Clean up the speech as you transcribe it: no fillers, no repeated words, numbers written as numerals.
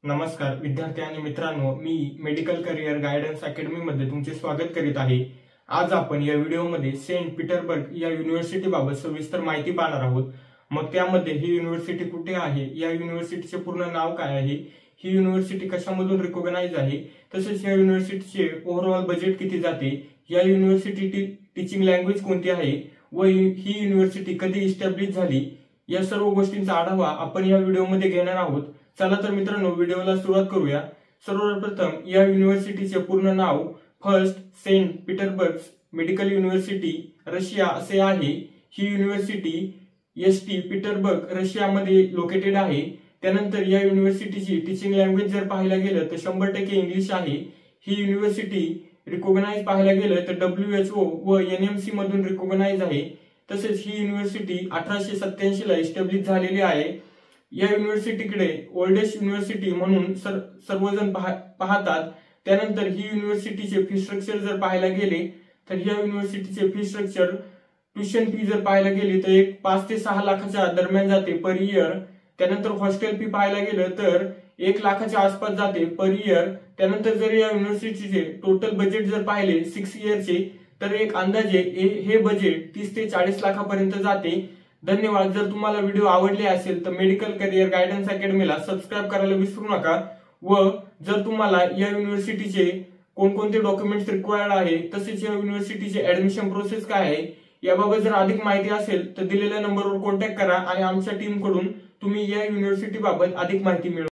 नमस्कार विद्यार्थी आणि मित्रांनो, मी मेडिकल करिअर गायडन्स अकॅडमी मध्ये तुमचे स्वागत करीत आहे। आज आपण या व्हिडिओमध्ये सेंट पीटर्सबर्ग या युनिव्हर्सिटी बाबत सविस्तर माहिती पाहणार आहोत। मग त्यामध्ये ही युनिव्हर्सिटी कुठे आहे, या युनिव्हर्सिटीचे पूर्ण नाव काय आहे, ही युनिव्हर्सिटी कशामधून रिकॉग्नाइज आहे, तसेच या युनिव्हर्सिटीचे ओव्हरऑल बजेट किती जाते, या युनिव्हर्सिटी टीचिंग लँग्वेज कोणती आहे व ही युनिव्हर्सिटी कधी इस्टॅब्लिश झाली, या सर्व गोष्टींचा आढावा आपण या व्हिडिओमध्ये घेणार आहोत। चला तर मित्रांनो, व्हिडिओला सुरुवात करूया। सर्वप्रथम या युनिव्हर्सिटीचे पूर्ण नाव first Saint Petersburg medical university Russia असे आहे। ही युनिव्हर्सिटी एसटी पीटर्सबर्ग रशियामध्ये लोकेटेड आहे। त्यानंतर या युनिव्हर्सिटीची टीचिंग लँग्वेज जर पाहायला गेलं तर 100% इंग्लिश आहे। ही युनिव्हर्सिटी रिकॉग्नाइज पाहायला गेलं तर WHO व NMC मधून रिकॉग्नाइज आहे। तसेच ही युनिव्हर्सिटी 1887 ला इस्टॅब्लिश झालेली आहे। या युनिव्हर्सिटीकडे ओल्डेस्ट युनिव्हर्सिटी म्हणून सर्वजण पाहतात। त्यानंतर ही युनिव्हर्सिटीचे फी स्ट्रक्चर जर पाहायला गेले तर या युनिव्हर्सिटीचे फी स्ट्रक्चर ट्युशन फी जर पाहायला गेली तर 5 ते 6 लाखाच्या दरम्यान जाते पर इयर। त्यानंतर हॉस्टेल फी पाहायला गेलं तर 1 लाखाच्या आसपास जाते पर इयर। त्यानंतर जर या युनिव्हर्सिटीचे टोटल बजेट जर पाहिले 6 इयरचे तर एक अंदाजे हे बजेट 30 ते 40 लाखापर्यंत जाते। धन्यवाद। जर तुम्हाला व्हिडिओ आवडले असेल तर मेडिकल करिअर गायडन्स अकॅडमीला सबस्क्राइब करायला विसरू नका व जर तुम्हाला या युनिव्हर्सिटीचे कोणकोणते डॉक्युमेंट्स रिक्वायर्ड आहे, तसेच या युनिव्हर्सिटीचे ऍडमिशन प्रोसेस काय आहे याबाबत जर अधिक माहिती असेल तर दिलेल्या नंबरवर कॉन्टॅक्ट करा आणि आमच्या टीम कडून तुम्ही या युनिव्हर्सिटी बाबत अधिक माहिती मिळवा।